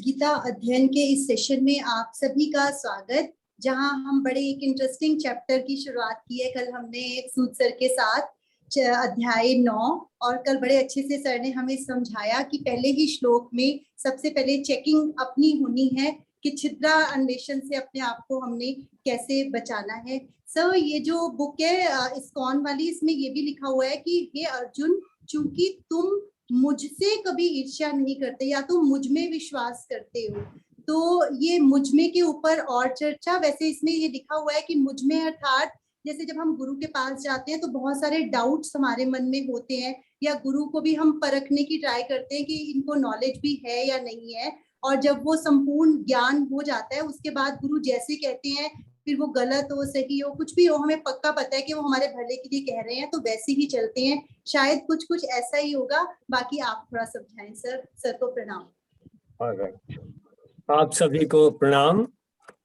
गीता अध्ययन के इस सेशन में आप सभी का स्वागत, जहां हम बड़े एक इंटरेस्टिंग चैप्टर की शुरुआत की है। कल हमने सूद सर के साथ अध्याय 9 और कल बड़े अच्छे से सर ने हमें समझाया कि पहले ही श्लोक में सबसे पहले चेकिंग अपनी होनी है कि छिद्रा अन्वेषण से अपने आप को हमने कैसे बचाना है। सर ये जो बुक है इस्कॉन वाली, इसमें ये भी लिखा हुआ है कि हे अर्जुन, चूंकि तुम मुझसे कभी ईर्ष्या नहीं करते या तुम मुझ में विश्वास करते हो, तो ये मुझ में के ऊपर और चर्चा। वैसे इसमें ये लिखा हुआ है कि मुझ में अर्थात जैसे जब हम गुरु के पास जाते हैं तो बहुत सारे डाउट्स हमारे मन में होते हैं, या गुरु को भी हम परखने की ट्राई करते हैं कि इनको नॉलेज भी है या नहीं है। और जब वो संपूर्ण ज्ञान हो जाता है उसके बाद गुरु जैसे कहते हैं, फिर वो गलत हो सही हो कुछ भी हो, हमें पक्का पता है कि वो हमारे भले के लिए कह रहे हैं, तो वैसे ही चलते हैं। शायद कुछ कुछ ऐसा ही होगा। बाकी आप थोड़ा समझाएं सर। सर को प्रणाम। आप सभी को प्रणाम,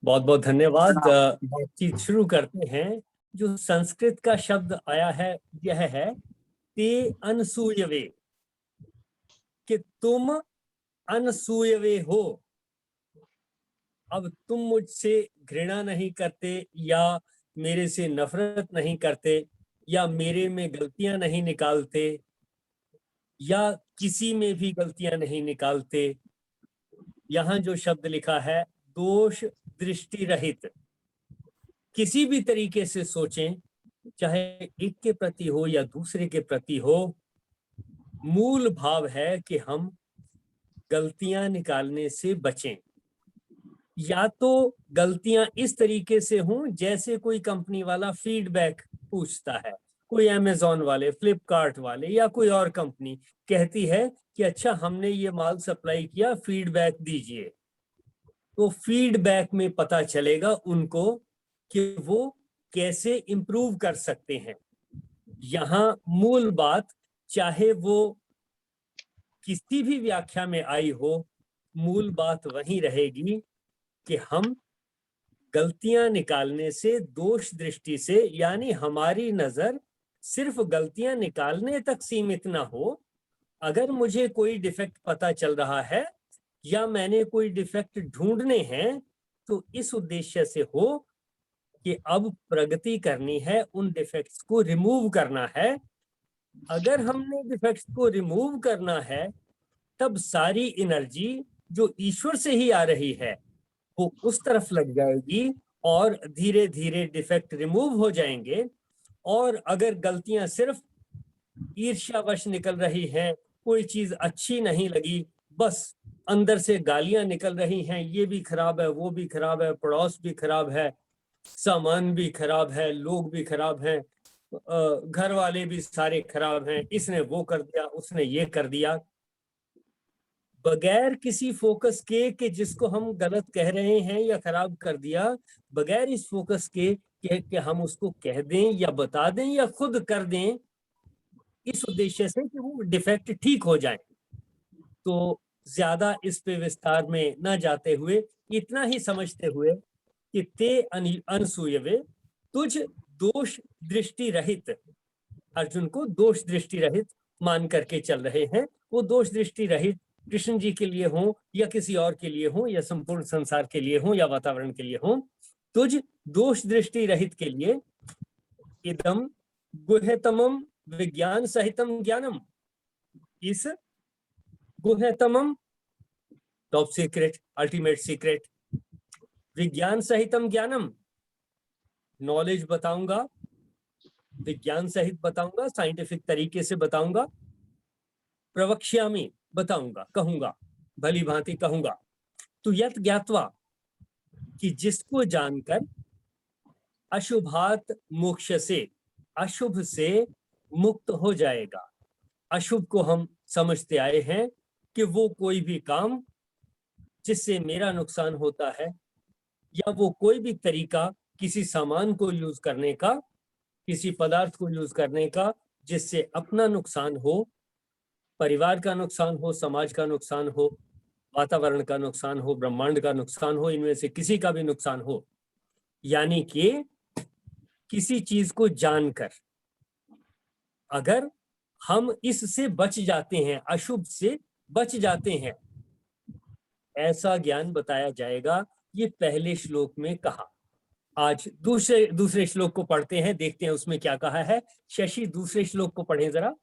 बहुत बहुत धन्यवाद। बातचीत शुरू करते हैं। जो संस्कृत का शब्द आया है यह है ते अनसूयवे, कि तुम अनसूयवे हो। अब तुम मुझसे घृणा नहीं करते, या मेरे से नफरत नहीं करते, या मेरे में गलतियां नहीं निकालते, या किसी में भी गलतियां नहीं निकालते। यहाँ जो शब्द लिखा है दोष दृष्टि रहित, किसी भी तरीके से सोचें, चाहे एक के प्रति हो या दूसरे के प्रति हो, मूल भाव है कि हम गलतियां निकालने से बचें। या तो गलतियां इस तरीके से हों जैसे कोई कंपनी वाला फीडबैक पूछता है, कोई अमेजोन वाले, फ्लिपकार्ट वाले या कोई और कंपनी कहती है कि अच्छा हमने ये माल सप्लाई किया, फीडबैक दीजिए। तो फीडबैक में पता चलेगा उनको कि वो कैसे इम्प्रूव कर सकते हैं। यहाँ मूल बात, चाहे वो किसी भी व्याख्या में आई हो, मूल बात वही रहेगी कि हम गलतियां निकालने से, दोष दृष्टि से, यानी हमारी नजर सिर्फ गलतियां निकालने तक सीमित ना हो। अगर मुझे कोई डिफेक्ट पता चल रहा है या मैंने कोई डिफेक्ट ढूंढने हैं, तो इस उद्देश्य से हो कि अब प्रगति करनी है, उन डिफेक्ट्स को रिमूव करना है। अगर हमने डिफेक्ट्स को रिमूव करना है, तब सारी एनर्जी जो ईश्वर से ही आ रही है वो उस तरफ लग जाएगी और धीरे धीरे डिफेक्ट रिमूव हो जाएंगे। और अगर गलतियां सिर्फ ईर्ष्यावश निकल रही हैं, कोई चीज अच्छी नहीं लगी, बस अंदर से गालियां निकल रही हैं, ये भी खराब है, वो भी खराब है, पड़ोस भी खराब है, सामान भी खराब है, लोग भी खराब हैं, घर वाले भी सारे खराब हैं, इसने वो कर दिया, उसने ये कर दिया, बगैर किसी फोकस के कि जिसको हम गलत कह रहे हैं या खराब कर दिया, बगैर इस फोकस के कि हम उसको कह दें या बता दें या खुद कर दें, इस उद्देश्य से कि वो डिफेक्ट ठीक हो जाए। तो ज्यादा इस पे विस्तार में न जाते हुए इतना ही समझते हुए कि ते अनसूयवे, तुझ दोष दृष्टि रहित, अर्जुन को दोष दृष्टि रहित मान करके चल रहे हैं। वो दोष दृष्टि रहित कृष्ण जी के लिए हो या किसी और के लिए हो या संपूर्ण संसार के लिए हो या वातावरण के लिए हो, तुझ दोष दृष्टि रहित के लिए इदम गुह्यतमम विज्ञान सहितम ज्ञानम, इस गुह्यतमम टॉप सीक्रेट, अल्टीमेट सीक्रेट, विज्ञान सहितम ज्ञानम, नॉलेज बताऊंगा, विज्ञान सहित बताऊंगा, साइंटिफिक तरीके से बताऊंगा, प्रवक्ष्यामि बताऊंगा, कहूंगा, भली भांति कहूंगा। तो यत ज्ञात्वा, कि जिसको जानकर, अशुभात मोक्ष से, अशुभ से मुक्त हो जाएगा। अशुभ को हम समझते आए हैं कि वो कोई भी काम जिससे मेरा नुकसान होता है, या वो कोई भी तरीका किसी सामान को यूज करने का, किसी पदार्थ को यूज करने का जिससे अपना नुकसान हो, परिवार का नुकसान हो, समाज का नुकसान हो, वातावरण का नुकसान हो, ब्रह्मांड का नुकसान हो, इनमें से किसी का भी नुकसान हो, यानी कि किसी चीज को जानकर अगर हम इससे बच जाते हैं, अशुभ से बच जाते हैं, ऐसा ज्ञान बताया जाएगा। ये पहले श्लोक में कहा। आज दूसरे श्लोक को पढ़ते हैं, देखते हैं उसमें क्या कहा है। शशि, दूसरे श्लोक को पढ़ें जरा।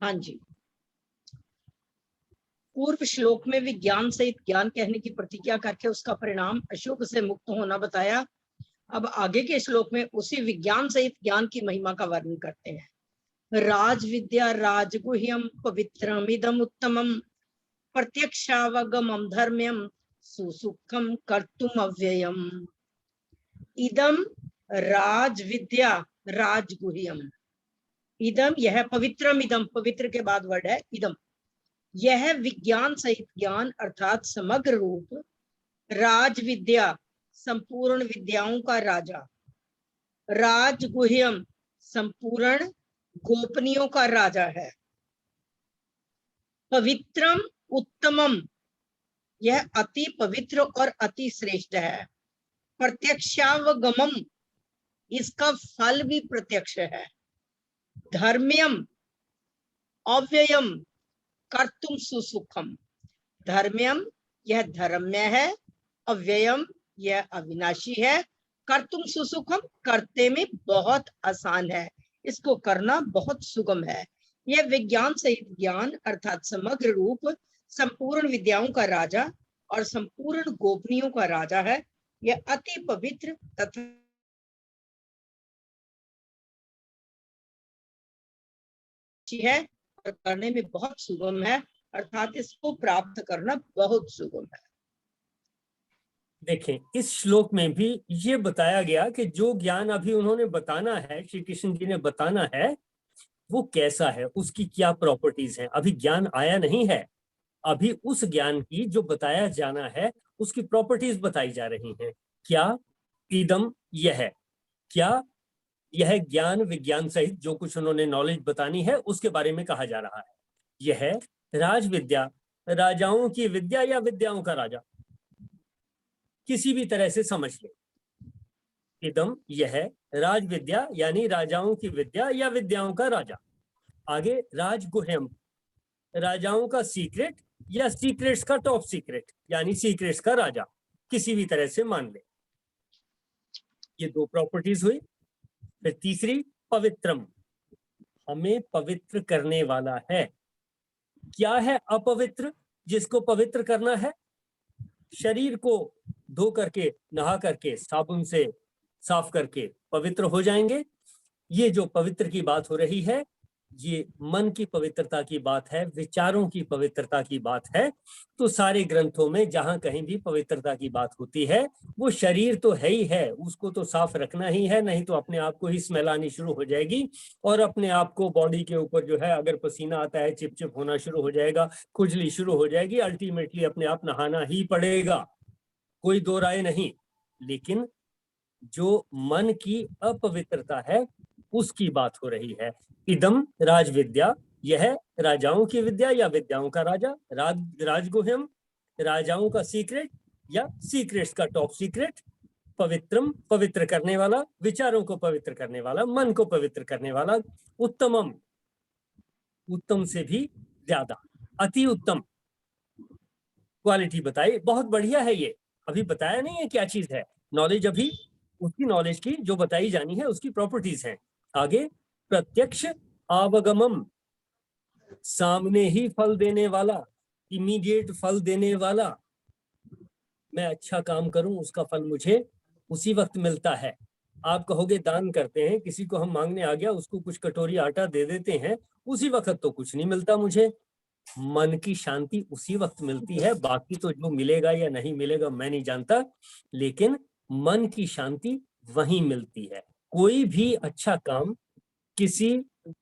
हाँ जी, पूर्व श्लोक में विज्ञान सहित ज्ञान कहने की प्रतिज्ञा करके उसका परिणाम अशुभ से मुक्त होना बताया। अब आगे के श्लोक में उसी विज्ञान सहित ज्ञान की महिमा का वर्णन करते हैं। राज विद्या राजगुह्यम पवित्रमिदम उत्तमम प्रत्यक्षावगमम धर्म्यम सुसुखम कर्तुम अव्ययम। इदम राज विद्या राजगुह्यम। इदम, यह पवित्रम, इदम पवित्र के बाद वर्ड है इदम। यह विज्ञान सहित ज्ञान अर्थात समग्र रूप, राज विद्या संपूर्ण विद्याओं का राजा, राजगुह्यम संपूर्ण गोपनीयों का राजा है, पवित्रम उत्तमम, यह अति पवित्र और अति श्रेष्ठ है, प्रत्यक्षावगमम, इसका फल भी प्रत्यक्ष है, धर्म्यम अव्ययम कर्तुम सुसुखम। धर्म्यम, यह धर्म्य है, अव्ययम, यह अविनाशी है, कर्तुम सुसुखम, करते में बहुत आसान है, इसको करना बहुत सुगम है। यह विज्ञान सहित ज्ञान अर्थात समग्र रूप, संपूर्ण विद्याओं का राजा और संपूर्ण गोपनीयों का राजा है। यह अति पवित्र तथा है और करने में बहुत सुगम है, अर्थात इसको प्राप्त करना बहुत सुगम है। देखें, इस श्लोक में भी ये बताया गया कि जो ज्ञान अभी उन्होंने बताना है, श्री कृष्ण जी ने बताना है, वो कैसा है, उसकी क्या प्रॉपर्टीज हैं। अभी ज्ञान आया नहीं है, अभी उस ज्ञान की जो बताया जाना है उसकी प्रॉपर्टीज बताई जा रही हैं। क्या? इदम, यह। क्या? यह ज्ञान विज्ञान सहित जो कुछ उन्होंने नॉलेज बतानी है उसके बारे में कहा जा रहा है। यह राज विद्या, राजाओं की विद्या या विद्याओं का राजा, किसी भी तरह से समझ ले। इदम, यह राज विद्या यानी राजाओं की विद्या या विद्याओं का राजा। आगे राजगुह्यम, राजाओं का सीक्रेट या सीक्रेट्स का टॉप सीक्रेट यानी सीक्रेट्स का राजा, किसी भी तरह से मान ले। ये दो प्रॉपर्टीज हुई। फिर तीसरी पवित्रम, हमें पवित्र करने वाला है। क्या है अपवित्र जिसको पवित्र करना है? शरीर को धो करके, नहा करके, साबुन से साफ करके पवित्र हो जाएंगे। ये जो पवित्र की बात हो रही है, ये मन की पवित्रता की बात है, विचारों की पवित्रता की बात है। तो सारे ग्रंथों में जहां कहीं भी पवित्रता की बात होती है, वो शरीर तो है ही है, उसको तो साफ रखना ही है, नहीं तो अपने आप को ही स्मेल आनी शुरू हो जाएगी और अपने आप को बॉडी के ऊपर जो है अगर पसीना आता है चिपचिप होना शुरू हो जाएगा, खुजली शुरू हो जाएगी, अल्टीमेटली अपने आप नहाना ही पड़ेगा, कोई दो राय नहीं। लेकिन जो मन की अपवित्रता है उसकी बात हो रही है। इदम राज विद्या, यह राजाओं की विद्या या विद्याओं का राजा, राजगुह्यम, राजाओं का सीक्रेट या सीक्रेट्स का टॉप सीक्रेट, पवित्रम, पवित्र करने वाला, विचारों को पवित्र करने वाला, मन को पवित्र करने वाला, उत्तमम, उत्तम से भी ज्यादा, अति उत्तम क्वालिटी बताई, बहुत बढ़िया है। ये अभी बताया नहीं है क्या चीज है, नॉलेज अभी उसकी नॉलेज की जो बताई जानी है उसकी प्रॉपर्टीज हैं। आगे प्रत्यक्ष आवागमम, सामने ही फल देने वाला, इमीडिएट फल देने वाला। मैं अच्छा काम करूं उसका फल मुझे उसी वक्त मिलता है। आप कहोगे दान करते हैं, किसी को हम मांगने आ गया, उसको कुछ कटोरी आटा दे देते हैं, उसी वक्त तो कुछ नहीं मिलता मुझे, मन की शांति उसी वक्त मिलती है। बाकी तो जो मिलेगा या नहीं मिलेगा मैं नहीं जानता, लेकिन मन की शांति वहीं मिलती है। कोई भी अच्छा काम, किसी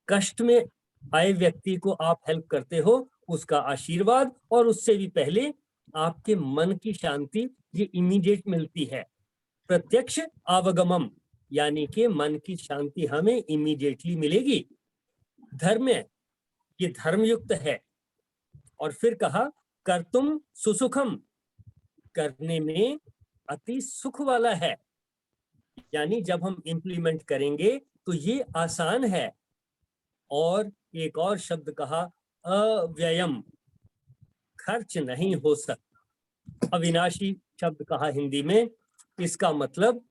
कष्ट में आए व्यक्ति को आप हेल्प करते हो, उसका आशीर्वाद और उससे भी पहले आपके मन की शांति ये इमीडिएट मिलती है। प्रत्यक्ष आवागमम यानी कि मन की शांति हमें इमीडिएटली मिलेगी। धर्म, ये धर्मयुक्त है। और फिर कहा कर्तुम सुसुखम, करने में अति सुख वाला है, यानी जब हम इंप्लीमेंट करेंगे तो ये आसान है। और एक और शब्द कहा अव्ययम, खर्च नहीं हो सकता। अविनाशी शब्द कहा हिंदी में, इसका मतलब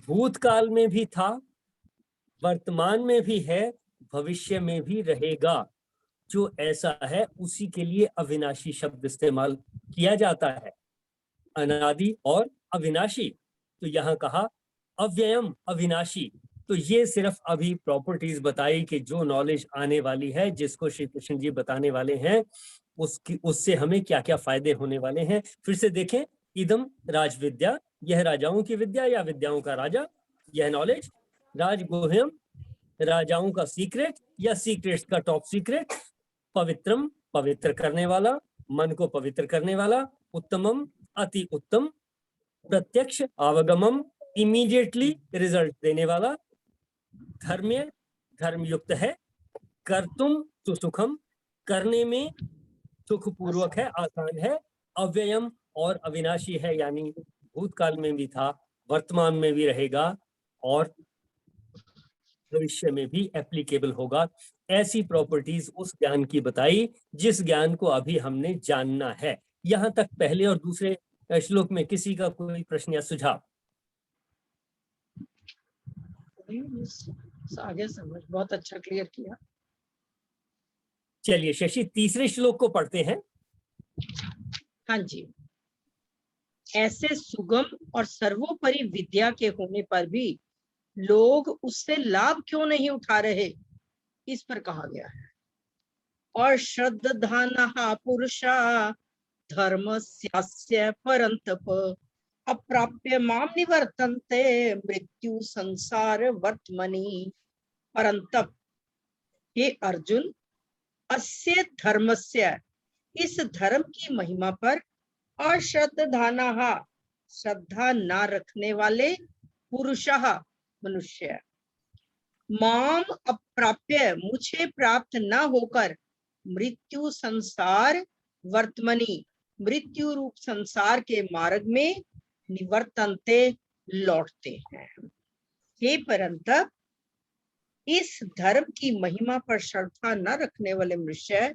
भूतकाल में भी था, वर्तमान में भी है, भविष्य में भी रहेगा। जो ऐसा है उसी के लिए अविनाशी शब्द इस्तेमाल किया जाता है, अनादि और अविनाशी। तो यहाँ कहा अव्ययम अविनाशी, तो ये सिर्फ अभी प्रॉपर्टीज बताई कि जो नॉलेज आने वाली है, जिसको श्री कृष्ण जी बताने वाले हैं, उससे हमें क्या क्या फायदे होने वाले हैं। फिर से देखें, इदम राजविद्या, यह राजाओं की विद्या या विद्याओं का राजा, यह नॉलेज। राजगुह्यम, राजाओं का सीक्रेट या सीक्रेट्स का टॉप सीक्रेट। पवित्रम, पवित्र करने वाला, मन को पवित्र करने वाला। उत्तमम, अति उत्तम। प्रत्यक्ष, अवगमम, इमीडिएटली रिजल्ट देने वाला। धर्म्य, धर्मयुक्त है। कर्तुम सुसुखम, करने में सुखपूर्वक है, आसान है। अव्ययम और अविनाशी है, यानी भूतकाल में भी था, वर्तमान में भी रहेगा और भविष्य में भी एप्लीकेबल होगा। ऐसी प्रॉपर्टीज उस ज्ञान की बताई जिस ज्ञान को अभी हमने जानना है। यहाँ तक पहले और दूसरे श्लोक में किसी का कोई प्रश्न या सुझाव? आगे समझ, बहुत अच्छा क्लियर किया। चलिए शशि, तीसरे श्लोक को पढ़ते हैं। हाँ जी। ऐसे सुगम और सर्वोपरि विद्या के होने पर भी लोग उससे लाभ क्यों नहीं उठा रहे, इस पर कहा गया है। और श्रद्धानः पुरुषा धर्मस्यास्य परन्तप अप्राप्य माम निवर्तन्ते मृत्यु संसार वर्त्मनि। परन्तप, हे अर्जुन, अस्य धर्मस्य, इस धर्म की महिमा पर अश्रद्धानः, श्रद्धा ना रखने वाले, पुरुषः, मनुष्य, माम अप्राप्य, मुझे प्राप्त न होकर, मृत्यु संसार वर्तमनि, मृत्यु रूप संसार के मार्ग में, निवर्तन्ते, लौटते हैं। हे परंतप, इस धर्म की महिमा पर श्रद्धा न रखने वाले मनुष्य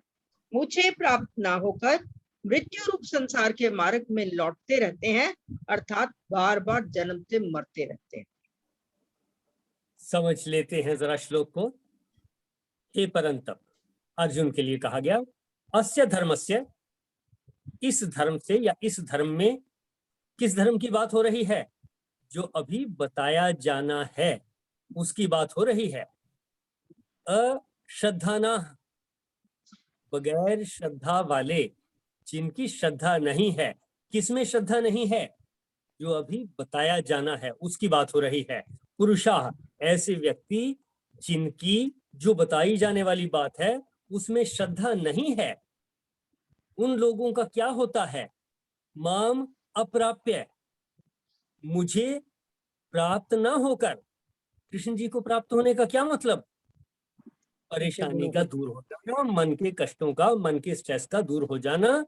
मुझे प्राप्त ना होकर मृत्यु रूप संसार के मार्ग में लौटते रहते हैं, अर्थात बार बार जन्मते मरते रहते हैं। समझ लेते हैं जरा श्लोक को। हे परंतप, अर्जुन के लिए कहा गया, अस्य धर्मस्य, इस धर्म से या इस धर्म में, किस धर्म की बात हो रही है? जो अभी बताया जाना है उसकी बात हो रही है। अश्रद्धाना, बगैर श्रद्धा वाले, जिनकी श्रद्धा नहीं है। किसमें श्रद्धा नहीं है? जो अभी बताया जाना है उसकी बात हो रही है। पुरुषाः, ऐसे व्यक्ति जिनकी जो बताई जाने वाली बात है उसमें श्रद्धा नहीं है, उन लोगों का क्या होता है? माम अप्राप्य, मुझे प्राप्त ना होकर। कृष्ण जी को प्राप्त होने का क्या मतलब? परेशानी का दूर हो जाना, मन के कष्टों का, मन के स्ट्रेस का दूर हो जाना,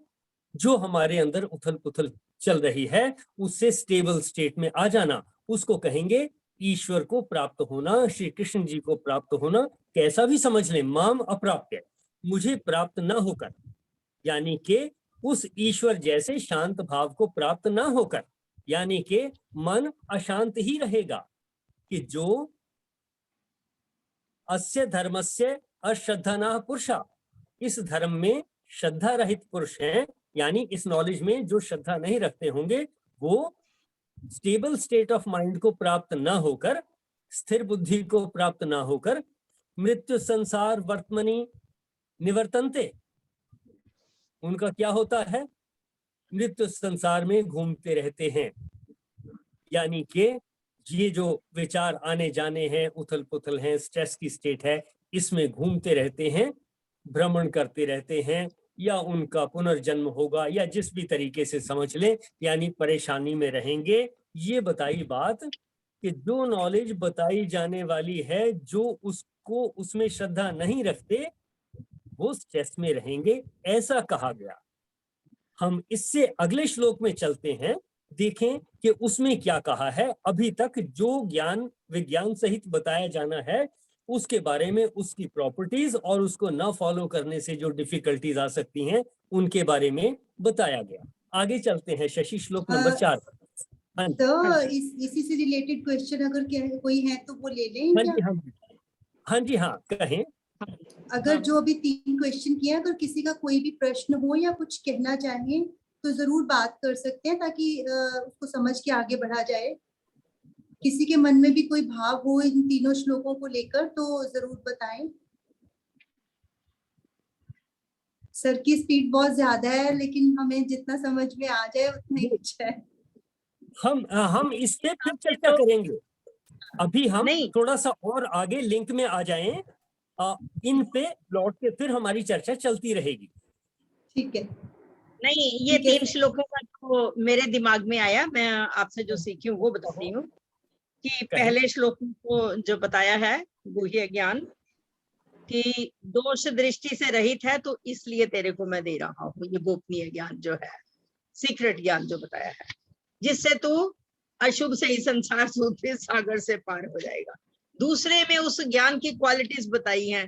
जो हमारे अंदर उथल पुथल चल रही है उससे स्टेबल स्टेट में आ जाना, उसको कहेंगे ईश्वर को प्राप्त होना, श्री कृष्ण जी को प्राप्त होना। कैसा भी समझ लें, माम अप्राप्य, मुझे प्राप्त ना होकर, यानी कि उस ईश्वर जैसे शांत भाव को प्राप्त ना होकर, यानी कि मन अशांत ही रहेगा। कि जो अस्य धर्मस्य अश्रद्धाना पुरुषा, इस धर्म में श्रद्धा रहित पुरुष हैं, यानी इस नॉलेज में जो श्रद्धा नहीं रखते होंगे, वो स्टेबल स्टेट ऑफ माइंड को प्राप्त ना होकर, स्थिर बुद्धि को प्राप्त ना होकर, मृत्यु संसार वर्तमनि निवर्तन्ते, उनका क्या होता है? मृत्यु संसार में घूमते रहते हैं। यानी कि ये जो विचार आने जाने हैं, उथल पुथल हैं, स्ट्रेस की स्टेट है, इसमें घूमते रहते हैं, भ्रमण करते रहते हैं, या उनका पुनर्जन्म होगा, या जिस भी तरीके से समझ लें, यानी परेशानी में रहेंगे। ये बताई बात कि जो नॉलेज बताई जाने वाली है, जो उसको उसमें श्रद्धा नहीं रखते वो स्ट्रेस में रहेंगे, ऐसा कहा गया। हम इससे अगले श्लोक में चलते हैं, देखें कि उसमें क्या कहा है। अभी तक जो ज्ञान विज्ञान सहित बताया जाना है उसके बारे में, उसकी प्रॉपर्टीज और उसको न फॉलो करने से जो डिफिकल्टीज आ सकती हैं उनके बारे में बताया गया। आगे चलते हैं शशि, श्लोक नंबर 4। हाँ जी, तो इसी से रिलेटेड क्वेश्चन अगर कोई है तो वो ले लें हाँ क्या? जी, हाँ जी, हाँ कहें। अगर जो अभी 3 क्वेश्चन किए हैं, अगर किसी का कोई भी प्रश्न हो या कुछ कहना चाहें तो जरूर बात कर सकते हैं, ताकि उसको समझ के आगे बढ़ा जाए। किसी के मन में भी कोई भाव हो इन तीनों श्लोकों को लेकर तो जरूर बताएं। सर की स्पीड बहुत ज्यादा है, लेकिन हमें जितना समझ में आ जाए उतना ही अच्छा है। हम इस पे फिर चर्चा करेंगे। अभी हम नहीं थोड़ा सा और आगे लिंक में आ जाएं, इन पे लौट के फिर हमारी चर्चा चलती रहेगी। ठीक है, नहीं, ये ठीक है 3 श्लोकों का जो मेरे दिमाग में आया, मैं आपसे जो सीखी हूँ वो बताती हूँ। कि कहें। पहले श्लोक को जो बताया है गुह्य ज्ञान कि दोष दृष्टि से रहित है, तो इसलिए तेरे को मैं दे रहा हूँ ये गोपनीय ज्ञान जो है, सीक्रेट ज्ञान जो बताया है, जिससे तू अशुभ से ही संसार सूत्र सागर से पार हो जाएगा। दूसरे में उस ज्ञान की क्वालिटीज बताई हैं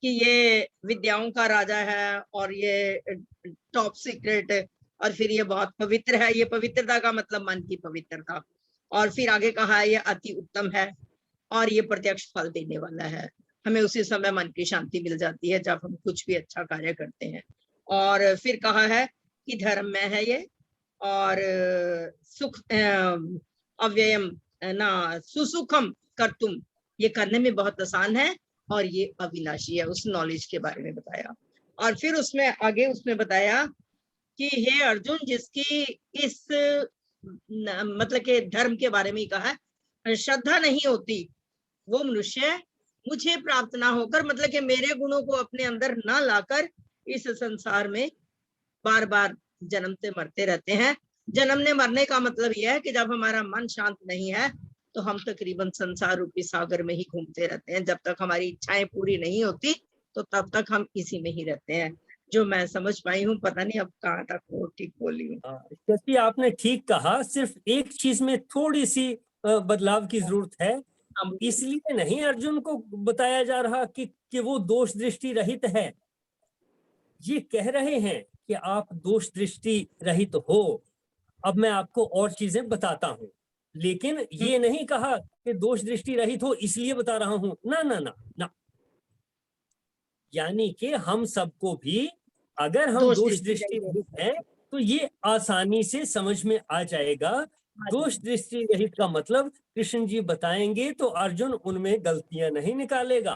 कि ये विद्याओं का राजा है और ये टॉप सीक्रेट है, और फिर ये बहुत पवित्र है। ये पवित्रता का मतलब मन की पवित्रता। और फिर आगे कहा है ये अति उत्तम है और ये प्रत्यक्ष फल देने वाला है। हमें उसी समय मन की शांति मिल जाती है जब हम कुछ भी अच्छा कार्य करते हैं। और फिर कहा है कि धर्म में है ये, और सुख अव्ययम ना सुसुखम कर्तुम, ये करने में बहुत आसान है और ये अविनाशी है। उस नॉलेज के बारे में बताया। और फिर उसमें आगे उसमें बताया कि हे अर्जुन, जिसकी इस मतलब के धर्म के बारे में कहा है, श्रद्धा नहीं होती, वो मनुष्य मुझे प्राप्त ना होकर, मतलब कि मेरे गुणों को अपने अंदर ना लाकर इस संसार में बार बार जन्मते मरते रहते हैं। जन्मने मरने का मतलब यह है कि जब हमारा मन शांत नहीं है तो हम तकरीबन संसार रूपी सागर में ही घूमते रहते हैं। जब तक हमारी इच्छाएं पूरी नहीं होती तो तब तक हम इसी में ही रहते हैं। जो मैं समझ पाई हूँ, पता नहीं अब कहाँ तक वो ठीक बोली हूँ। क्योंकि आपने ठीक कहा, सिर्फ एक चीज में थोड़ी सी बदलाव की जरूरत है। इसलिए नहीं अर्जुन को बताया जा रहा कि वो दोष दृष्टि रहित है। ये कह रहे हैं कि आप दोष दृष्टि रहित हो। अब मैं आपको और चीजें बताता हूं, लेकिन ये नहीं कहा कि दोष दृष्टि रहित हो इसलिए बता रहा हूं। ना ना ना ना, यानी कि हम सबको भी अगर हम दोष दृष्टि रहित हैं तो ये आसानी से समझ में आ जाएगा। दोष दृष्टि रहित का मतलब कृष्ण जी बताएंगे तो अर्जुन उनमें गलतियां नहीं निकालेगा,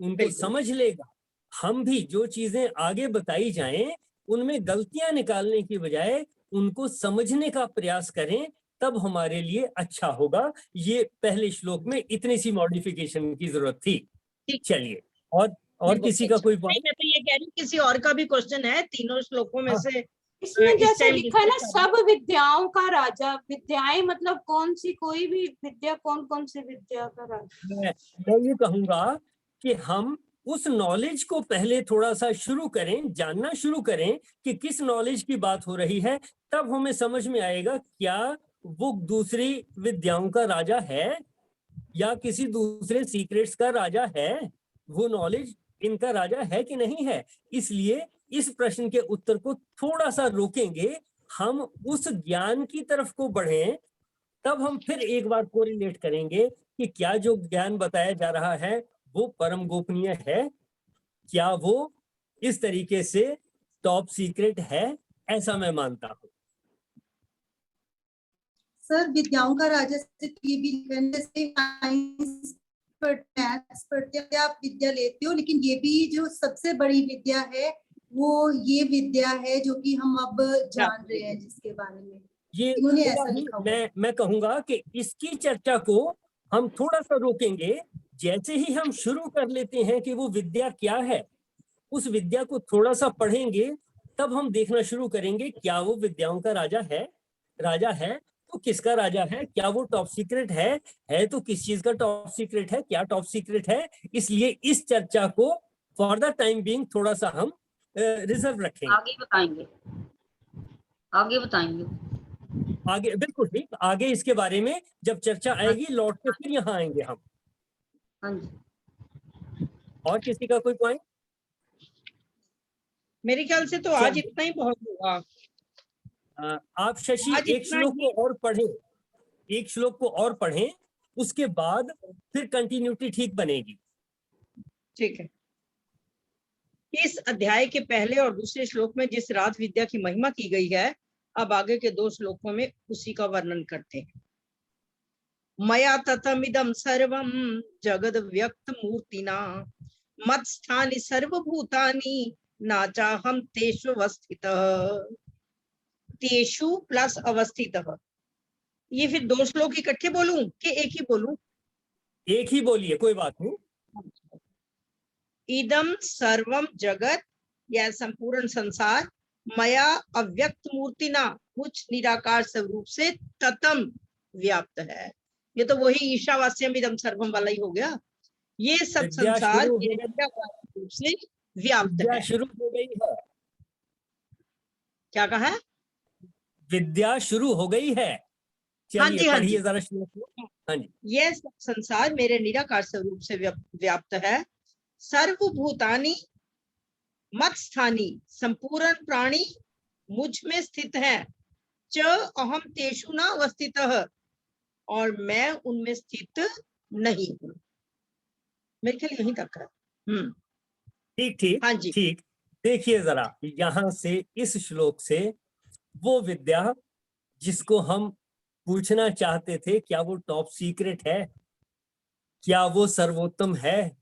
उनको समझ लेगा। हम भी जो चीजें आगे बताई जाएं उनमें गलतियां निकालने की बजाय उनको समझने का प्रयास करें, तब हमारे लिए अच्छा होगा। ये पहले श्लोक में इतनी सी मॉडिफिकेशन की जरूरत थी। चलिए, और किसी का कोई नहीं, मैं तो ये कह रही हूँ किसी और का भी क्वेश्चन है तीनों श्लोकों में से। इसमें जैसे लिखा है ना, सब विद्याओं का राजा। विद्याएं मतलब कौन सी, कोई भी विद्या, कौन कौन सी विद्या का राजा? मैं ये कहूंगा कि हम उस नॉलेज को पहले थोड़ा सा शुरू करें, जानना शुरू करें कि किस नॉलेज की बात हो रही है, तब हमें समझ में आएगा क्या वो दूसरी विद्याओं का राजा है या किसी दूसरे सीक्रेट्स का राजा है। वो नॉलेज इनका राजा है कि नहीं है। इसलिए इस प्रश्न के उत्तर को थोड़ा सा रोकेंगे, हम उस ज्ञान की तरफ को बढ़ें, तब हम फिर एक बार कोरिलेट करेंगे कि क्या जो ज्ञान बताया जा रहा है वो परम गोपनीय है, क्या वो इस तरीके से टॉप सीक्रेट है। ऐसा मैं मानता हूं। सर विद्याओं का राजा से ये भी जैसे साइंस मैथ्स पढ़ते हैं, आप विद्या लेते हो, लेकिन ये भी जो सबसे बड़ी विद्या है वो ये विद्या है जो कि हम अब जान रहे हैं, जिसके बारे में ये इन्होंने ऐसा लिखा हुआ। मैं कहूंगा कि इसकी चर्चा को हम थोड़ा सा रोकेंगे। जैसे ही हम शुरू कर लेते हैं कि वो विद्या क्या है, उस विद्या को थोड़ा सा पढ़ेंगे, तब हम देखना शुरू करेंगे क्या वो विद्याओं का राजा है तो किसका राजा है, क्या वो टॉप सीक्रेट है तो किस चीज का टॉप सीक्रेट है, क्या टॉप सीक्रेट है। इसलिए इस चर्चा को फॉर द टाइम बीइंग थोड़ा सा हम रिजर्व रखेंगे। आगे बिल्कुल ठीक, आगे इसके बारे में जब चर्चा आएगी लौट के फिर यहाँ आएंगे हम। हाँ जी। और किसी का कोई पॉइंट? मेरे ख्याल से तो आज इतना ही बहुत होगा। आप शशि आज एक इतना श्लोक ही। को और पढ़ें, एक श्लोक को और पढ़ें, उसके बाद फिर कंटिन्यूटी ठीक बनेगी। ठीक है। इस अध्याय के पहले और दूसरे श्लोक में जिस राज विद्या की महिमा की गई है, अब आगे के 2 श्लोकों में उसी का वर्णन करते हैं। मया ततमिदं सर्वं जगद व्यक्त मूर्तिना मत्स्थानि सर्वभूतानि न चाहं तेषु अवस्थितः। तेषु प्लस अवस्थितः, ये फिर 2 श्लोक इकट्ठे बोलूं कि एक ही बोलूं? एक ही बोलिए, कोई बात नहीं। इदम सर्वम जगत, यह संपूर्ण संसार, मया अव्यक्त मूर्तिना, कुछ निराकार स्वरूप से ततम व्याप्त है। ये तो वही ईशावास्यम इदम सर्वम वाला ही हो गया। ये सब विद्या संसार शुरू हो मेरे गई, निराकार रूप से व्याप्त विद्या है। शुरू हो गई है, क्या कहा? विद्या शुरू हो गई है। हाँ चलिए जी, हाँ जी। पढ़िए जरा श्लोक को। हाँ जी। यह सब संसार मेरे निराकार स्वरूप से व्याप्त है। सर्वभूतानि मत्स्थानी, संपूर्ण प्राणी मुझ में स्थित है। च अहम तेषु न अवस्थितः, और मैं उनमें स्थित नहीं हूँ। मेरे ख्याल यहीं तक है। ठीक ठीक हाँ जी। ठीक। देखिए जरा यहां से, इस श्लोक से वो विद्या जिसको हम पूछना चाहते थे, क्या वो टॉप सीक्रेट है, क्या वो सर्वोत्तम है,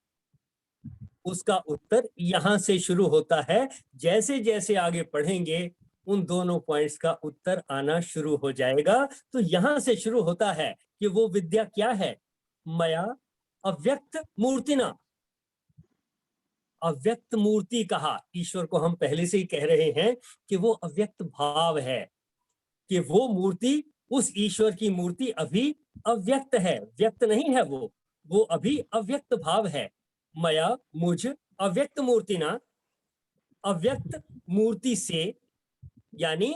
उसका उत्तर यहां से शुरू होता है। जैसे जैसे आगे पढ़ेंगे उन दोनों पॉइंट्स का उत्तर आना शुरू हो जाएगा। तो यहां से शुरू होता है कि वो विद्या क्या है। मया अव्यक्त मूर्तिना, अव्यक्त मूर्ति कहा। ईश्वर को हम पहले से ही कह रहे हैं कि वो अव्यक्त भाव है, कि वो मूर्ति, उस ईश्वर की मूर्ति अभी अव्यक्त है, व्यक्त नहीं है वो अभी अव्यक्त भाव है। मया, मुझ, अव्यक्त मूर्तिना, अव्यक्त मूर्ति से, यानी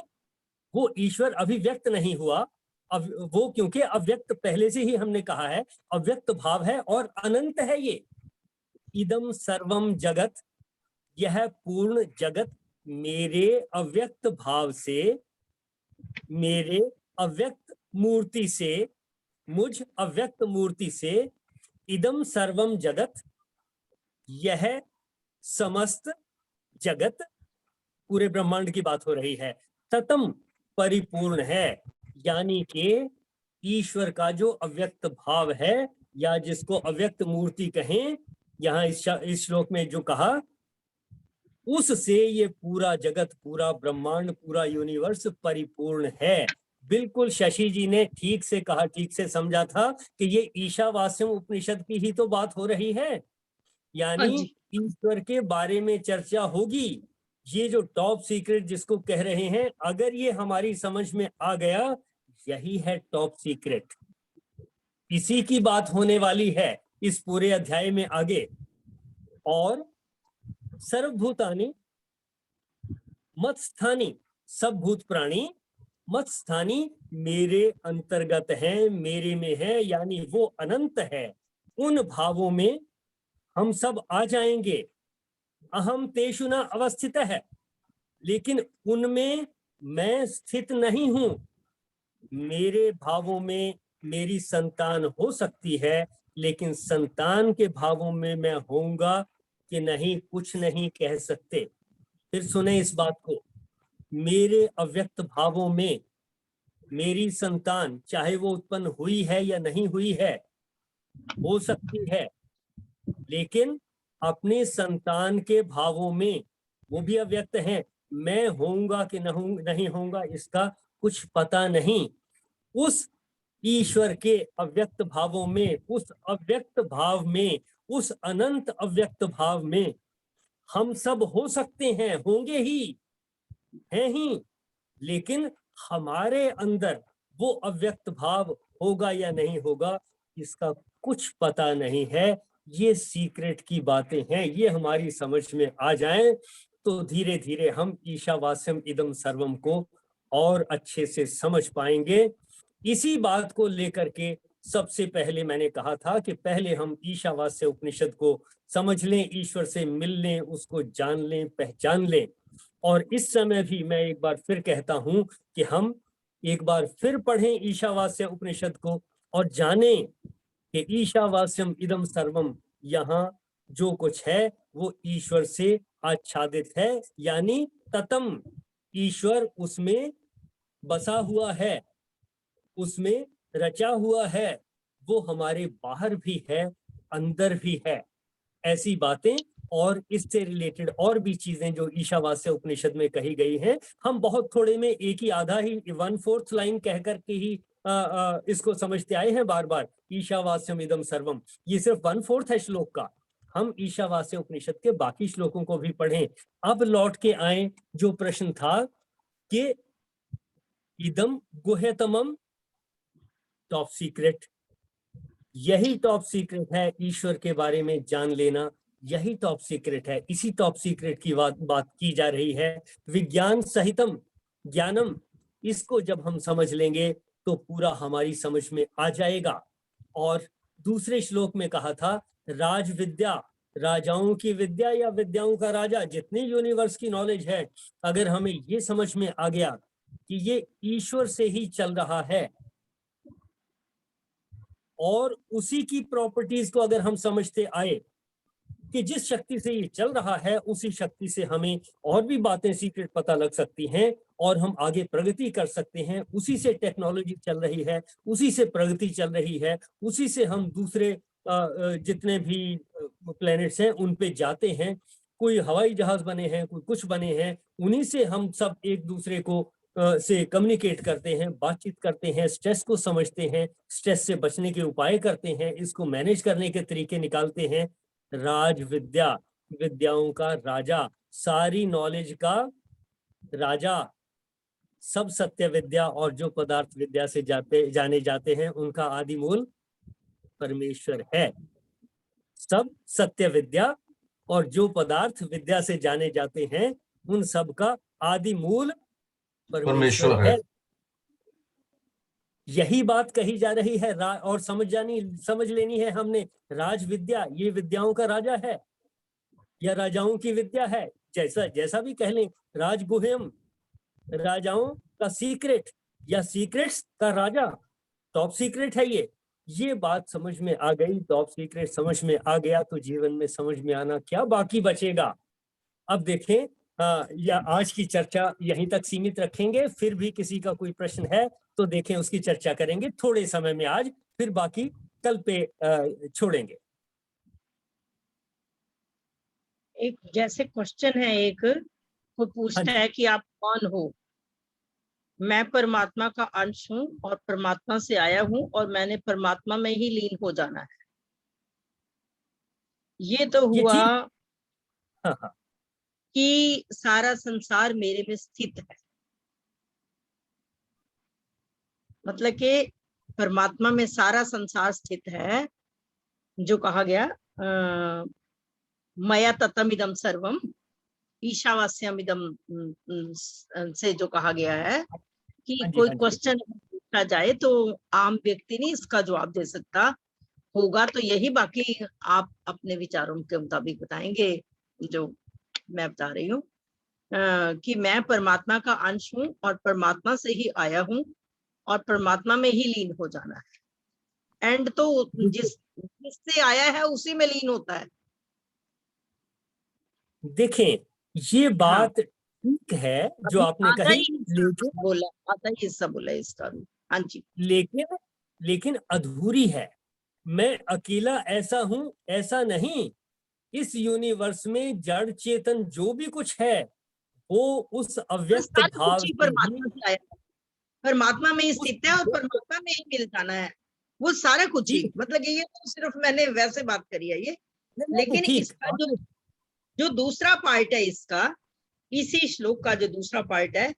वो ईश्वर अभी व्यक्त नहीं हुआ। अब वो क्योंकि अव्यक्त पहले से ही हमने कहा है, अव्यक्त भाव है और अनंत है ये। इदम सर्वम जगत, यह पूर्ण जगत मेरे अव्यक्त भाव से, मेरे अव्यक्त मूर्ति से, मुझ अव्यक्त मूर्ति से, इदम सर्वम जगत, यह समस्त जगत, पूरे ब्रह्मांड की बात हो रही है, ततम परिपूर्ण है। यानी कि ईश्वर का जो अव्यक्त भाव है, या जिसको अव्यक्त मूर्ति कहें, यहाँ इस श्लोक में जो कहा, उससे ये पूरा जगत, पूरा ब्रह्मांड, पूरा यूनिवर्स परिपूर्ण है। बिल्कुल शशि जी ने ठीक से कहा, ठीक से समझा था कि ये ईशावास्यम उपनिषद की ही तो बात हो रही है। यानी ईश्वर के बारे में चर्चा होगी। ये जो टॉप सीक्रेट जिसको कह रहे हैं, अगर ये हमारी समझ में आ गया, यही है टॉप सीक्रेट। इसी की बात होने वाली है इस पूरे अध्याय में आगे। और सर्वभूतानि मत्स्थानी, सब भूत प्राणी मत्स्थानी, मेरे अंतर्गत है, मेरे में है, यानी वो अनंत है। उन भावों में हम सब आ जाएंगे। अहम तेषु न अवस्थित है, लेकिन उनमें मैं स्थित नहीं हूं। मेरे भावों में मेरी संतान हो सकती है, लेकिन संतान के भावों में मैं होऊंगा कि नहीं, कुछ नहीं कह सकते। फिर सुने इस बात को, मेरे अव्यक्त भावों में मेरी संतान, चाहे वो उत्पन्न हुई है या नहीं हुई है, हो सकती है, लेकिन अपने संतान के भावों में वो भी अव्यक्त हैं। मैं होऊंगा कि नहीं होऊंगा, इसका कुछ पता नहीं। उस ईश्वर के अव्यक्त भावों में, उस अव्यक्त भाव में, उस अनंत अव्यक्त भाव में हम सब हो सकते हैं, होंगे ही, हैं ही, लेकिन हमारे अंदर वो अव्यक्त भाव होगा या नहीं होगा, इसका कुछ पता नहीं है। ये सीक्रेट की बातें हैं। ये हमारी समझ में आ जाएं तो धीरे धीरे हम ईशावास्यम इदम सर्वम को और अच्छे से समझ पाएंगे। इसी बात को लेकर के सबसे पहले मैंने कहा था कि पहले हम ईशावास्य उपनिषद को समझ लें, ईश्वर से मिल लें, उसको जान लें, पहचान लें। और इस समय भी मैं एक बार फिर कहता हूं कि हम एक बार फिर पढ़ें ईशावास्य उपनिषद को और जाने कि ईशावास्यम इदम सर्वम, यहाँ जो कुछ है वो ईश्वर से आच्छादित है, यानी ततम, ईश्वर उसमें बसा हुआ है, उसमें रचा हुआ है, वो हमारे बाहर भी है, अंदर भी है। ऐसी बातें और इससे रिलेटेड और भी चीजें जो ईशावास्य उपनिषद में कही गई हैं, हम बहुत थोड़े में एक ही आधा ही 1/4 लाइन कह करके ही इसको समझते आए हैं बार बार, ईशावास्यम इदम सर्वम। ये सिर्फ 1/4 है श्लोक का। हम ईशावास्य उपनिषद के बाकी श्लोकों को भी पढ़ें। अब लौट के आए जो प्रश्न था कि इदम गुह्यतमम, टॉप सीक्रेट, यही टॉप सीक्रेट है ईश्वर के बारे में जान लेना, यही टॉप सीक्रेट है। इसी टॉप सीक्रेट की बात की जा रही है। विज्ञान सहितम ज्ञानम, इसको जब हम समझ लेंगे तो पूरा हमारी समझ में आ जाएगा। और दूसरे श्लोक में कहा था राज विद्या, राजाओं की विद्या या विद्याओं का राजा, जितनी यूनिवर्स की नॉलेज है, अगर हमें ये समझ में आ गया कि ये ईश्वर से ही चल रहा है और उसी की प्रॉपर्टीज को अगर हम समझते आए कि जिस शक्ति से ये चल रहा है उसी शक्ति से हमें और भी बातें सीक्रेट पता लग सकती हैं और हम आगे प्रगति कर सकते हैं। उसी से टेक्नोलॉजी चल रही है, उसी से प्रगति चल रही है, उसी से हम दूसरे जितने भी प्लैनेट्स हैं उन पे जाते हैं। कोई हवाई जहाज बने हैं, कोई कुछ बने हैं, उन्हीं से हम सब एक दूसरे को से कम्युनिकेट करते हैं, बातचीत करते हैं, स्ट्रेस को समझते हैं, स्ट्रेस से बचने के उपाय करते हैं, इसको मैनेज करने के तरीके निकालते हैं। राज विद्या, विद्याओं का राजा, सारी नॉलेज का राजा, सब सत्य विद्या और जो पदार्थ विद्या से जाने जाते हैं उनका आदि मूल परमेश्वर है। सब सत्य विद्या और जो पदार्थ विद्या से जाने जाते हैं उन सब का आदि मूल परमेश्वर है। यही बात कही जा रही है और समझ लेनी है हमने। राज विद्या, ये विद्याओं का राजा है या राजाओं की विद्या है, जैसा भी कह लें। राजगुह्यम, राजाओं का सीक्रेट या सीक्रेट्स का राजा, टॉप सीक्रेट है ये बात समझ में आ गई। टॉप सीक्रेट समझ में आ गया तो जीवन में समझ में आना क्या बाकी बचेगा। अब देखें, या आज की चर्चा यहीं तक सीमित रखेंगे, फिर भी किसी का कोई प्रश्न है तो देखें उसकी चर्चा करेंगे थोड़े समय में आज, फिर बाकी कल पे छोड़ेंगे। एक जैसे क्वेश्चन है, एक कोई पूछता है कि आप कौन हो? मैं परमात्मा का अंश हूँ और परमात्मा से आया हूँ और मैंने परमात्मा में ही लीन हो जाना है। ये तो हुआ हाँ। कि सारा संसार मेरे में स्थित है, मतलब कि परमात्मा में सारा संसार स्थित है। जो कहा गया मया ततमिदम सर्वम, ईशावास्यम इदम से जो कहा गया है कि कोई क्वेश्चन पूछा जाए तो आम व्यक्ति नहीं इसका जवाब दे सकता होगा, तो यही बाकी आप अपने विचारों के मुताबिक बताएंगे। जो मैं बता रही हूँ कि मैं परमात्मा का अंश हूँ और परमात्मा से ही आया हूँ और परमात्मा में ही लीन हो जाना है। एंड तो जिससे आया है उसी में लीन होता है। देखें, ये बात ठीक है जो आपने कही, बोला इसका। हाँ जी, लेकिन अधूरी है। मैं अकेला ऐसा हूं ऐसा नहीं। इस यूनिवर्स में जड़ चेतन जो भी कुछ है वो उस अव्यक्त भाव परमात्मा में ही स्थित है और परमात्मा में ही मिल जाना है वो सारा कुछ ही। मतलब ये तो सिर्फ मैंने वैसे बात करी है ये, लेकिन इसका जो दूसरा पार्ट है, इसका इसी श्लोक का जो दूसरा पार्ट है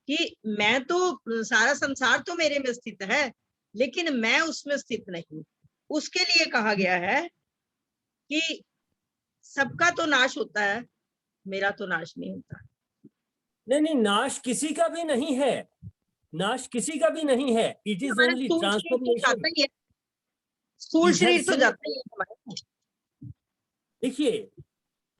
कि मैं तो सारा संसार तो मेरे में स्थित है लेकिन मैं उसमें स्थित नहीं। उसके लिए कहा गया है कि सबका तो नाश होता है, मेरा तो नाश नहीं होता। नहीं, नाश किसी का भी नहीं है, नाश किसी का भी नहीं है। It is only transformation. स्थूल शरीर तो जाता ही है हमारा। देखिए,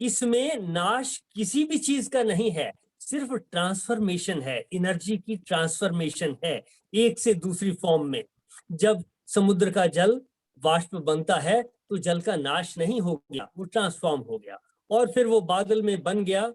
इसमें नाश किसी भी चीज का नहीं है, सिर्फ ट्रांसफॉर्मेशन है, एनर्जी की ट्रांसफॉर्मेशन है एक से दूसरी फॉर्म में। जब समुद्र का जल वाष्प बनता है तो जल का नाश नहीं हो गया, वो ट्रांसफॉर्म हो गया और फिर वो बादल में बन गया।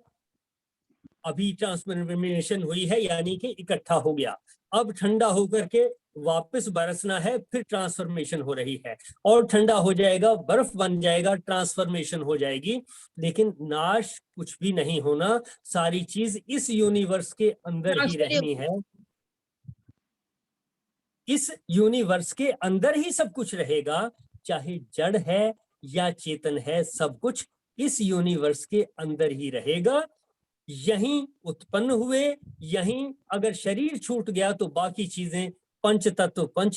अभी ट्रांसफॉर्मेशन हुई है यानी कि इकट्ठा हो गया, अब ठंडा होकर के वापस बरसना है, फिर ट्रांसफॉर्मेशन हो रही है और ठंडा हो जाएगा, बर्फ बन जाएगा, ट्रांसफॉर्मेशन हो जाएगी। लेकिन नाश कुछ भी नहीं होना, सारी चीज इस यूनिवर्स के अंदर ही रहनी है, इस यूनिवर्स के अंदर ही सब कुछ रहेगा, चाहे जड़ है या चेतन है, सब कुछ इस यूनिवर्स के अंदर ही रहेगा। यहीं उत्पन्न हुए, यहीं अगर शरीर छूट गया तो बाकी चीजें पंच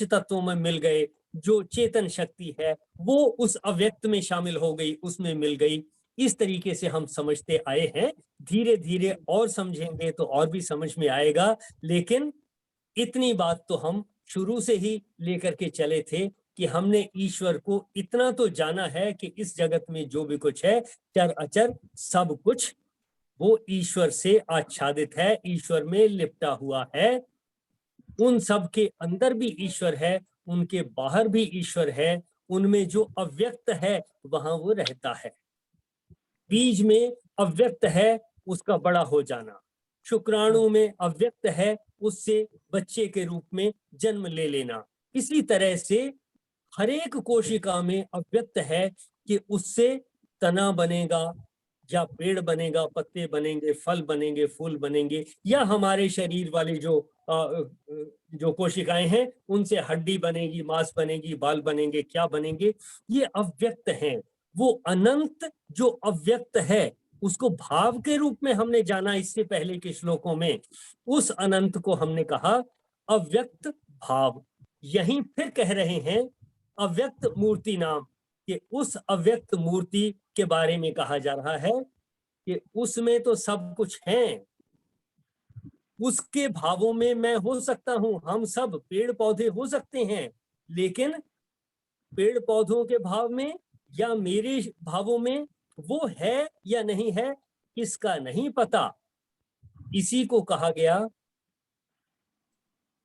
तत्वों में मिल गए, जो चेतन शक्ति है वो उस अव्यक्त में शामिल हो गई, उसमें मिल गई। इस तरीके से हम समझते आए हैं, धीरे धीरे और समझेंगे तो और भी समझ में आएगा, लेकिन इतनी बात तो हम शुरू से ही लेकर के चले थे कि हमने ईश्वर को इतना तो जाना है कि इस जगत में जो भी कुछ है, चर अचर सब कुछ वो ईश्वर से आच्छादित है, ईश्वर में लिपटा हुआ है। उन सब के अंदर भी ईश्वर है, उनके बाहर भी ईश्वर है, उनमें जो अव्यक्त है वहां वो रहता है। बीज में अव्यक्त है, उसका बड़ा हो जाना, शुक्राणु में अव्यक्त है, उससे बच्चे के रूप में जन्म ले लेना। इसी तरह से हर एक कोशिका में अव्यक्त है कि उससे तना बनेगा या पेड़ बनेगा, पत्ते बनेंगे, फल बनेंगे, फूल बनेंगे, या हमारे शरीर वाले जो कोशिकाएं हैं उनसे हड्डी बनेगी, मांस बनेगी, बाल बनेंगे, क्या बनेंगे, ये अव्यक्त हैं। वो अनंत जो अव्यक्त है उसको भाव के रूप में हमने जाना इससे पहले के श्लोकों में, उस अनंत को हमने कहा अव्यक्त भाव। यहीं फिर कह रहे हैं अव्यक्त मूर्ति नाम, कि उस अव्यक्त मूर्ति के बारे में कहा जा रहा है कि उसमें तो सब कुछ है, उसके भावों में मैं हो सकता हूं, हम सब पेड़ पौधे हो सकते हैं, लेकिन पेड़ पौधों के भाव में या मेरे भावों में वो है या नहीं है किसका नहीं पता। इसी को कहा गया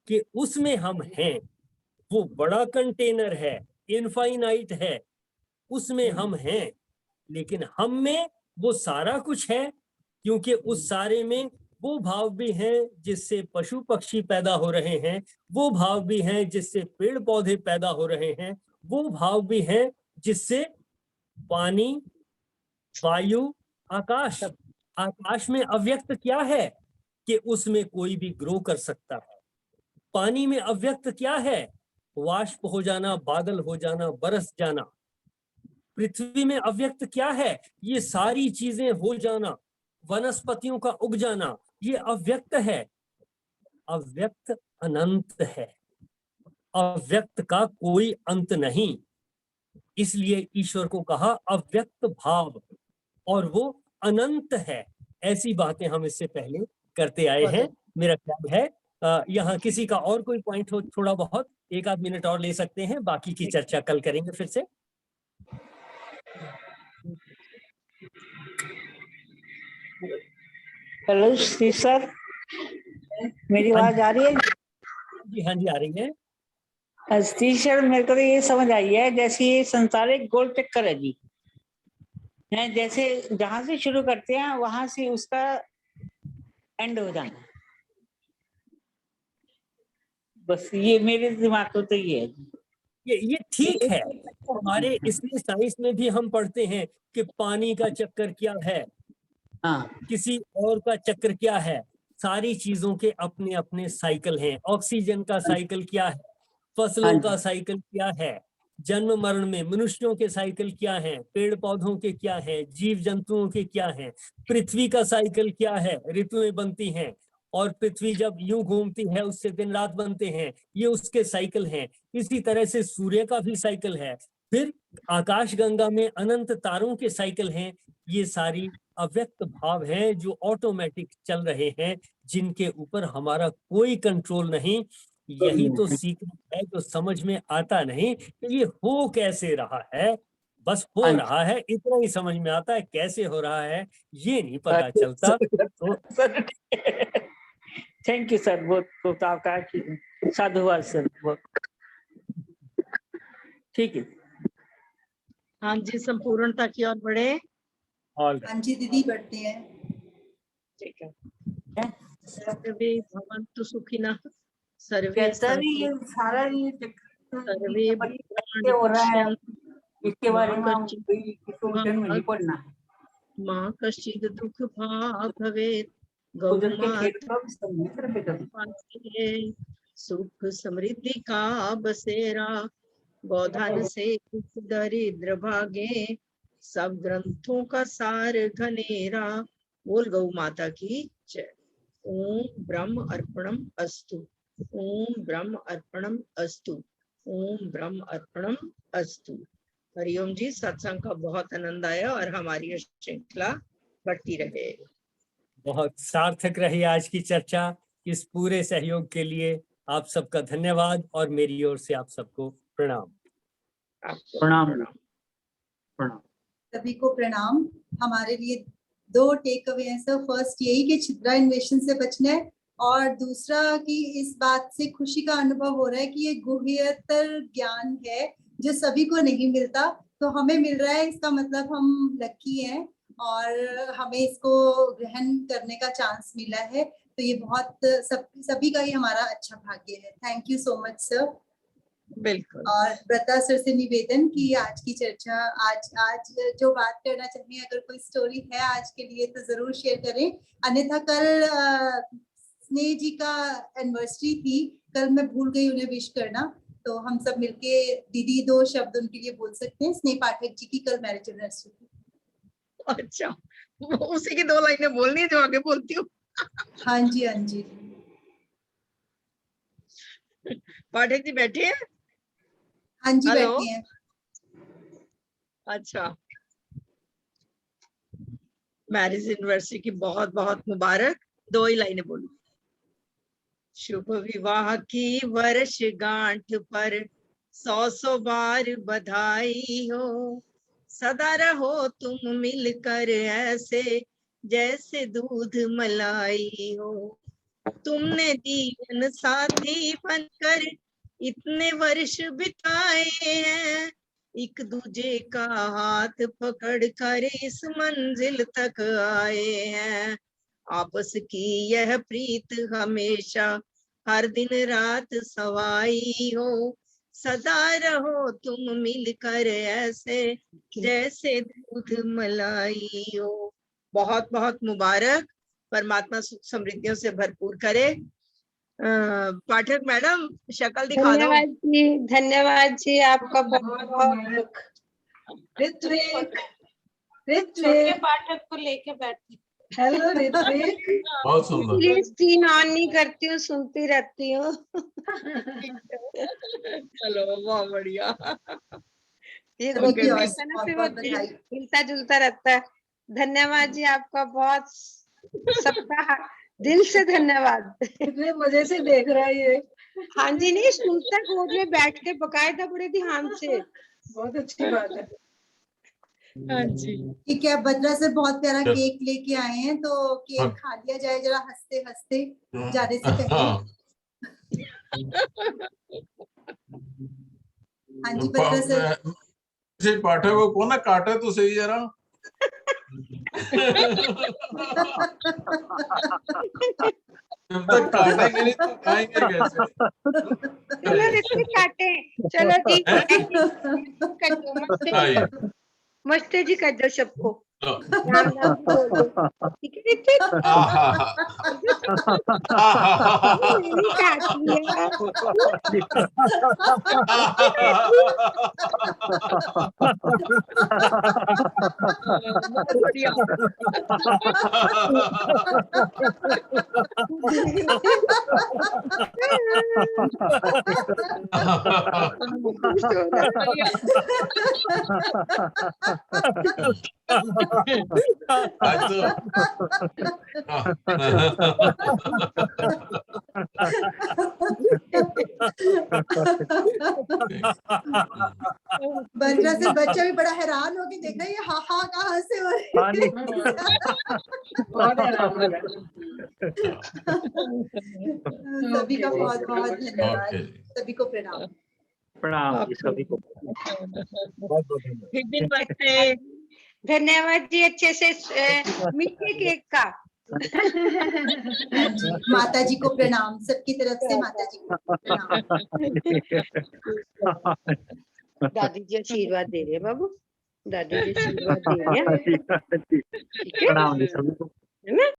कि उसमें हम हैं, वो बड़ा कंटेनर है, इनफाइनाइट है, उसमें हम हैं, लेकिन हम में वो सारा कुछ है, क्योंकि उस सारे में वो भाव भी हैं जिससे पशु पक्षी पैदा हो रहे हैं, वो भाव भी हैं जिससे पेड़ पौधे पैदा हो रहे हैं, वो भाव भी हैं जिससे पानी, वायु, आकाश, आकाश में अव्यक्त क्या है कि उसमें कोई भी ग्रो कर सकता है। पानी में अव्यक्त क्या है, वाष्प हो जाना, बादल हो जाना, बरस जाना। पृथ्वी में अव्यक्त क्या है, ये सारी चीजें हो जाना, वनस्पतियों का उग जाना, ये अव्यक्त है। अव्यक्त अनंत है, अव्यक्त का कोई अंत नहीं, इसलिए ईश्वर को कहा अव्यक्त भाव, और वो अनंत है। ऐसी बातें हम इससे पहले करते आए हैं। मेरा ख्याल है यहाँ किसी का और कोई पॉइंट हो, थोड़ा बहुत एक आध मिनट और ले सकते हैं, बाकी की चर्चा कल करेंगे फिर से। हेलो श्री सर, मेरी आवाज आ रही है? जी हाँ जी, आ रही है। श्री सर, मेरे को तो ये समझ आई है जैसे ये संसार एक गोल चक्कर है जी, है जैसे जहां से शुरू करते हैं वहां से उसका एंड हो जाना, बस ये मेरे दिमाग को तो ये है। ये ठीक है, हमारे इसलिए साइंस में भी हम पढ़ते हैं कि पानी का चक्कर क्या है, हाँ, किसी और का चक्र क्या है, सारी चीजों के अपने अपने साइकिल हैं। ऑक्सीजन का साइकिल क्या है, फसलों का साइकिल क्या है, जन्म मरण में मनुष्यों के साइकिल क्या है, पेड़ पौधों के क्या है, जीव जंतुओं के क्या है, पृथ्वी का साइकिल क्या है, ऋतुएं बनती हैं और पृथ्वी जब यूं घूमती है उससे दिन रात बनते हैं, ये उसके साइकिल हैं। इसी तरह से सूर्य का भी साइकिल है, फिर आकाश गंगा में अनंत तारों के साइकिल हैं। ये सारी अव्यक्त भाव हैं जो ऑटोमेटिक चल रहे हैं, जिनके ऊपर हमारा कोई कंट्रोल नहीं। यही तो सीक्रेट है जो समझ में आता नहीं कि ये हो कैसे रहा है, बस हो हाँ जी। रहा है, इतना ही समझ में आता है, कैसे हो रहा है ये नहीं पता चलता। तो थैंक यू सर, बहुत बहुत आपका साधुवाद सर, बहुत ठीक है। हाँ जी, संपूर्णता की ओर बढ़े। ऑल हाँ जी दीदी, बढ़ते हैं। ठीक है। सर्वे भवन्तु सुखिनः, सर्वे कहता भी सन्तु, ये सारा ये सर्वे ये हो रहा है, पश्यन्तु, इसके बारे में हम कश्चित् इसको रिटर्न में नहीं पढ़ना है। मा कश्चित् दुःख भाग् भवेत्, गौ उधर के खेत माता का भी समझ कर बेटा। पासे, सुख समृद्धि का बसेरा, गोधन से कुछ दरिद्र भागे, सब ग्रंथों का सार घनेरा। बोल गौ माता की जय। ओम ब्रह्म अर्पणम अस्तु, ओम ब्रह्म अर्पणम अस्तु, ओम ब्रह्म अर्पणम अस्तु। हरिओम जी, सत्संग का बहुत आनंद आया और हमारी ये श्रृंखला बढ़ती रहे। बहुत सार्थक रही आज की चर्चा। इस पूरे सहयोग के लिए आप सबका धन्यवाद और मेरी ओर से आप सबको प्रणाम। आपको प्रणाम प्रणाम। सभी को प्रणाम। हमारे लिए 2 टेक अवे हैं सर। फर्स्ट यही कि छिद्रा इन्वेशन से बचना है, और दूसरा कि इस बात से खुशी का अनुभव हो रहा है कि ये गुह्यतर ज्ञान है जो सभी को नहीं मिलता, तो हमें मिल रहा है, इसका मतलब हम लकी हैं और हमें इसको ग्रहण करने का चांस मिला है। तो ये बहुत सभी का ही हमारा अच्छा भाग्य है। Thank you so much sir. बिल्कुल। और व्रता सर से निवेदन कि आज की चर्चा, आज जो बात करना चाहिए, अगर कोई स्टोरी है आज के लिए तो जरूर शेयर करें, अन्यथा कल स्नेह जी का एनिवर्सरी थी, कल मैं भूल गई उन्हें विश करना, तो हम सब मिलके दीदी 2 शब्द उनके लिए बोल सकते हैं। स्नेह पाठक जी की कल मैरिज एनिवर्सरी थी। अच्छा, उसी की 2 लाइनें बोलनी है जो आगे बोलती हूँ। हाँ जी, हाँ जी। पाठक जी बैठे हैं? हाँ जी, हेलो। बैठे हैं। अच्छा, मैरिज एनिवर्सरी की बहुत बहुत मुबारक। 2 ही लाइनें बोलूं। शुभ विवाह की वर्षगांठ पर 100 बार बधाई हो, सदा रहो तुम मिलकर ऐसे जैसे दूध मलाई हो। तुमने जीवन साथी बनकर इतने वर्ष बिताए हैं, एक दूजे का हाथ पकड़ कर इस मंजिल तक आए हैं। आपस की यह प्रीत हमेशा हर दिन रात सवाई हो, सदा रहो तुम मिलकर ऐसे जैसे दूध मलाई हो। बहुत बहुत मुबारक, परमात्मा सुख समृद्धियों से भरपूर करे। पाठक मैडम शक्ल दिखा दो। धन्यवाद जी, आपका बहुत बहुत। ऋत्विक छोटे पाठक को लेके बैठे। हेलो ऋत्विक। बहुत सुंदर। प्लीज स्क्रीन ऑन नहीं करती हूँ, सुनती रहती हूँ। चलो बहुत बढ़िया। ये सभी की ओर गोपिका से ना फिर वो बहुत-बहुत बधाई। मिलता जुलता रहता है। धन्यवाद जी आपका, बहुत सबका दिल से धन्यवाद। कितने मजे से देख रहा है ये। हाँ जी, नहीं सुनता गोद में बैठ के बकायदा बड़े ध्यान से। बहुत अच्छी बात है। हाँ जी, ठीक है, बद्रा सर बहुत प्यारा केक लेके आए हैं, तो केक खा लिया जाए जरा हंसते हंसते जाने से पहले। हाँ जी बद्रा सर। पाठक को कौन ना काटे तो सही जरा। जब तक काटेंगे नहीं तो खाएंगे कैसे? चलो ऋत्विक काटे, चलो ठीक है। मस्ते जी कर दो सबको। ठीक है ऋत्विक। मेरी काटी है। बढ़िया। आज तो बंदरा से बच्चा भी बड़ा हैरान हो के देख रहा है, ये हा कहाँ से हो रही है। बहुत आराम लगा। सभी का बहुत बहुत धन्यवाद, ओके सभी को प्रणाम। प्रणाम जी सभी को। बहुत बहुत धन्यवाद। विपिन बख्ते, धन्यवाद जी, अच्छे से मीठे केक का। माता जी को प्रणाम, सबकी तरफ से माता जी को प्रणाम। दादी जी आशीर्वाद दे रहे हैं बाबू, दादी जी आशीर्वाद दे रहे हैं, ठीक है प्रणाम जी सभी को। है ना।